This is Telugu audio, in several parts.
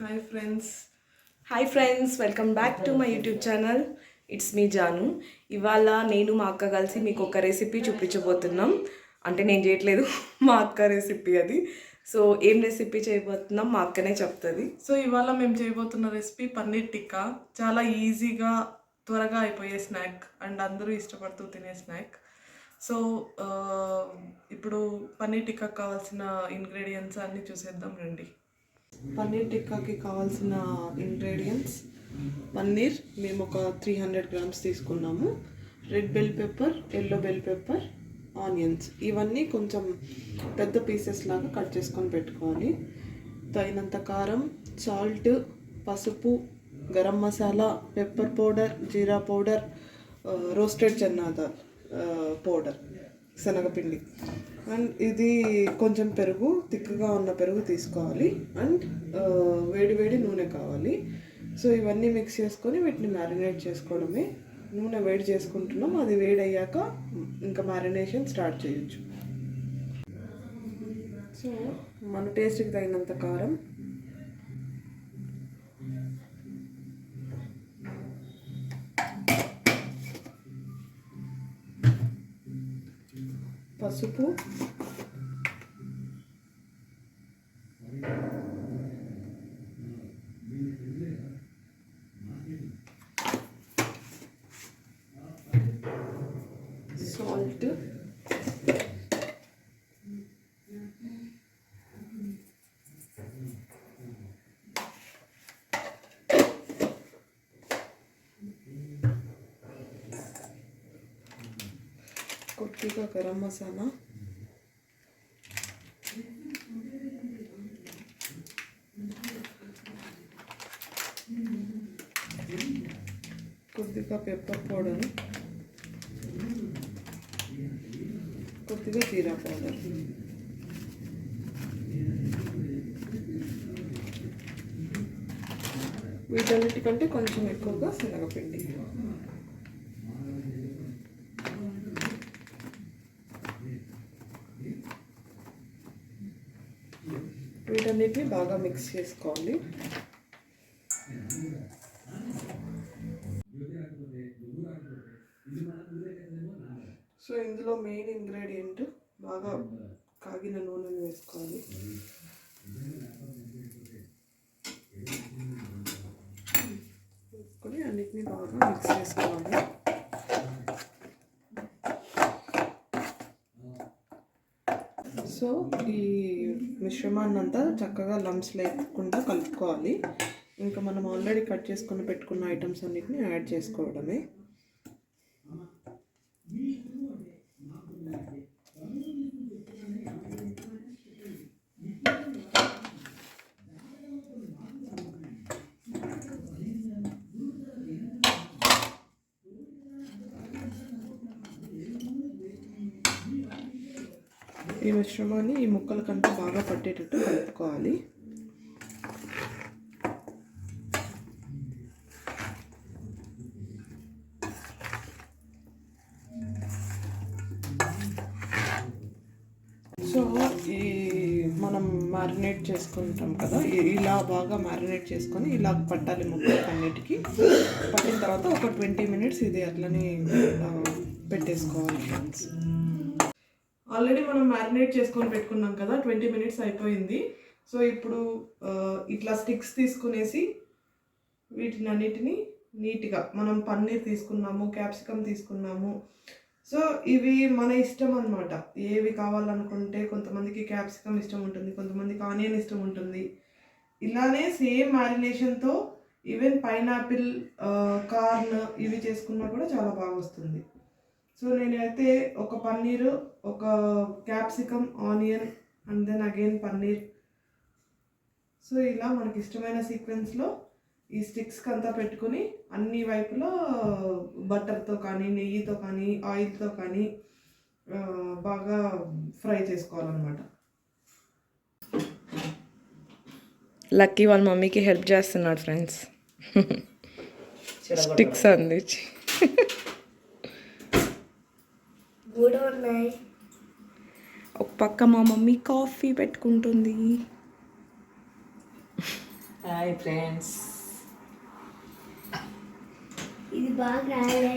Hi friends welcome back to my YouTube channel. It's me Janu. ఇవాళ నేను మా అక్క కలిసి మీకు ఒక రెసిపీ చూపించబోతున్నాం. అంటే నేను చేయట్లేదు, మా అక్క రెసిపీ అది. సో ఏం రెసిపీ చేయబోతున్నాం మా అక్కనే చెప్తుంది. సో ఇవాళ మేము చేయబోతున్న రెసిపీ పన్నీర్ టిక్కా. చాలా ఈజీగా త్వరగా అయిపోయే స్నాక్ అండ్ అందరూ ఇష్టపడుతూ తినే స్నాక్. సో ఇప్పుడు పన్నీర్ టిక్కాకి కావాల్సిన ఇంగ్రీడియంట్స్ అన్నీ చూసేద్దాం రండి. పన్నీర్ టిక్కాకి కావాల్సిన ఇంగ్రీడియంట్స్: పన్నీర్ మేము ఒక 300 గ్రామ్స్ తీసుకున్నాము, red bell pepper, yellow bell pepper, onions ఇవన్నీ కొంచెం పెద్ద పీసెస్ లాగా కట్ చేసుకొని పెట్టుకోవాలి. తగినంత కారం, సాల్ట్, పసుపు, గరం మసాలా, పెప్పర్ పౌడర్, జీరా పౌడర్, రోస్టెడ్ చెన్నాదాల్ పౌడర్, శనగపిండి, అండ్ ఇది కొంచెం పెరుగు, తిక్కుగా ఉన్న పెరుగు తీసుకోవాలి, అండ్ వేడి వేడి నూనె కావాలి. సో ఇవన్నీ మిక్స్ చేసుకొని వీటిని మ్యారినేట్ చేసుకోవడమే. నూనె వేడి చేసుకుంటున్నాం, అది వేడి అయ్యాక ఇంకా మ్యారినేషన్ స్టార్ట్ చేయొచ్చు. సో మన టేస్ట్కి తగినంత కారం, పసుపు, సాల్ట్, కొద్దిగా గరం మసాలా, కొద్దిగా పెప్పర్ పౌడర్, కొద్దిగా జీరా పౌడర్. వీటన్నిటికంటే కొంచెం ఎక్కువగా శనగపిండి. వీటన్నిటిని బాగా మిక్స్ చేసుకోవాలి. సో ఇందులో మెయిన్ ఇంగ్రీడియంట్ బాగా కాగిన నూనెను వేసుకోవాలి. వేసుకొని అన్నిటిని బాగా మిక్స్ చేసుకోవాలి. సో ఈ మిశ్రమాన్ని అంతా చక్కగా లంప్స్ లేకుండా కలుపుకోవాలి. ఇంకా మనం ఆల్రెడీ కట్ చేసుకుని పెట్టుకున్న ఐటమ్స్ అన్నిటిని యాడ్ చేసుకోవడమే. ఈ మిశ్రమాన్ని ఈ ముక్కలకంతా బాగా పట్టేటట్టు కలుపుకోవాలి. సో ఈ మనం మ్యారినేట్ చేసుకుంటాం కదా, ఇలా బాగా మ్యారినేట్ చేసుకొని ఇలా పట్టాలి ముక్కలన్నిటికీ. పట్టిన తర్వాత ఒక 20 మినిట్స్ ఇది అట్లనే పెట్టేసుకోవాలి ఫ్రెండ్స్. ఆల్రెడీ మనం మ్యారినేట్ చేసుకొని పెట్టుకున్నాం కదా, 20 మినిట్స్ అయిపోయింది. సో ఇప్పుడు ఇట్లా స్టిక్స్ తీసుకునేసి వీటిని అన్నిటిని నీట్గా, మనం పన్నీర్ తీసుకున్నాము, క్యాప్సికమ్ తీసుకున్నాము. సో ఇవి మన ఇష్టం అన్నమాట, ఏవి కావాలనుకుంటే. కొంతమందికి క్యాప్సికమ్ ఇష్టం ఉంటుంది, కొంతమందికి ఆనియన్ ఇష్టం ఉంటుంది. ఇలానే సేమ్ మ్యారినేషన్తో ఈవెన్ పైనాపిల్, కార్న్ ఇవి చేసుకున్నా కూడా చాలా బాగా వస్తుంది. సో నేనైతే ఒక పన్నీరు, ఒక capsicum, onion, and then again paneer. So ఇలా మనకి ఇష్టమైన సీక్వెన్స్లో ఈ స్టిక్స్కి అంతా పెట్టుకుని అన్ని వైపులా బటర్తో కానీ, నెయ్యితో కానీ, ఆయిల్తో కానీ బాగా ఫ్రై చేసుకోవాలన్నమాట. లక్కీ వాళ్ళ మమ్మీకి హెల్ప్ చేస్తున్నాడు ఫ్రెండ్స్, స్టిక్స్ అందించి. ఒక పక్క మా మమ్మీ కాఫీ పెట్టుకుంటుంది. Hi friends. ఇది బాగా రాలే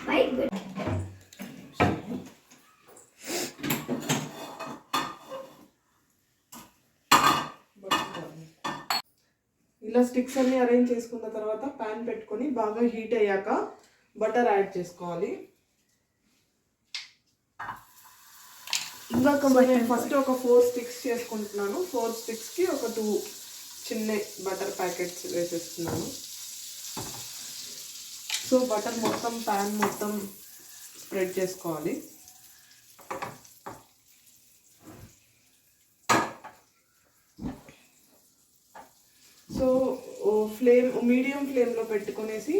పైకి ఇలా స్టిక్స్ అన్ని అరేంజ్ చేసుకున్న తర్వాత ప్యాన్ పెట్టుకొని బాగా హీట్ అయ్యాక బటర్ యాడ్ చేసుకోవాలి. ఇంకొక నేను ఫస్ట్ ఒక 4 స్టిక్స్ చేసుకుంటున్నాను. 4 స్టిక్స్కి ఒక 2 చిన్న బటర్ ప్యాకెట్స్ వేసేస్తున్నాను. సో బటర్ మొత్తం ప్యాన్ మొత్తం స్ప్రెడ్ చేసుకోవాలి. సో మీడియం ఫ్లేమ్లో పెట్టుకునేసి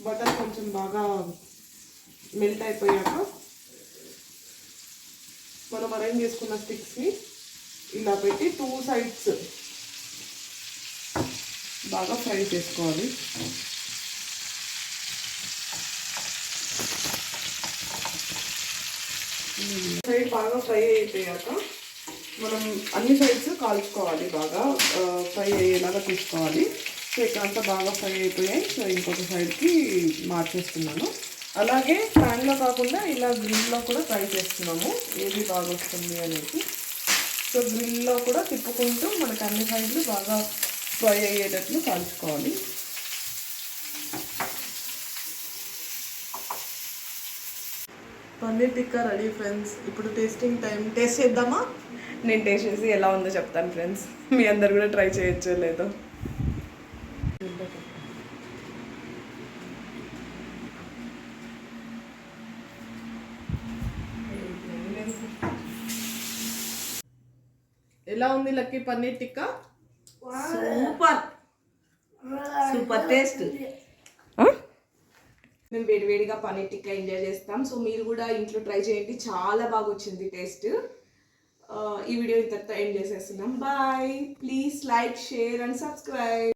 బటర్ కొంచెం బాగా మెల్ట్ అయిపోయాక మనం అరేంజ్ చేసుకున్న స్టిక్స్ని ఇలా పెట్టి 2 సైడ్స్ బాగా ఫ్రై చేసుకోవాలి. సైడ్ బాగా ఫ్రై అయిపోయాక మనం అన్ని సైడ్స్ కాల్చుకోవాలి, బాగా ఫ్రై అయ్యేలాగా తీసుకోవాలి. సో ఇక్కడంతా బాగా ఫ్రై అయిపోయాయి. సో ఇంకొక సైడ్కి మార్చేస్తున్నాను. అలాగే ప్యాన్లో కాకుండా ఇలా గ్రిల్లో కూడా ఫ్రై చేస్తున్నాము, ఏది బాగా వస్తుంది అనేది. సో గ్రిల్లో కూడా తిప్పుకుంటూ మనకు అన్ని సైడ్లు బాగా ఫ్రై అయ్యేటట్లు కాల్చుకోవాలి. Paneer tikka ready friends. ఇప్పుడు టేస్టింగ్ టైం. టేస్ట్ చేద్దామా? నేను టేస్ట్ చేసి ఎలా ఉందో చెప్తాను ఫ్రెండ్స్. మీ అందరు కూడా ట్రై చేయొచ్చో లేదో. ఎలా ఉంది lucky paneer tikka? Super taste. మేము వేడివేడిగా పన్నీర్ టిక్కా ఎంజాయ్ చేస్తాం. సో మీరు కూడా ఇంట్లో ట్రై చేయండి, చాలా బాగా వచ్చింది టేస్ట్. ఈ వీడియో ఇంతటితో ఎండ్ చేసేస్తున్నాం. Bye. Please like, share and subscribe.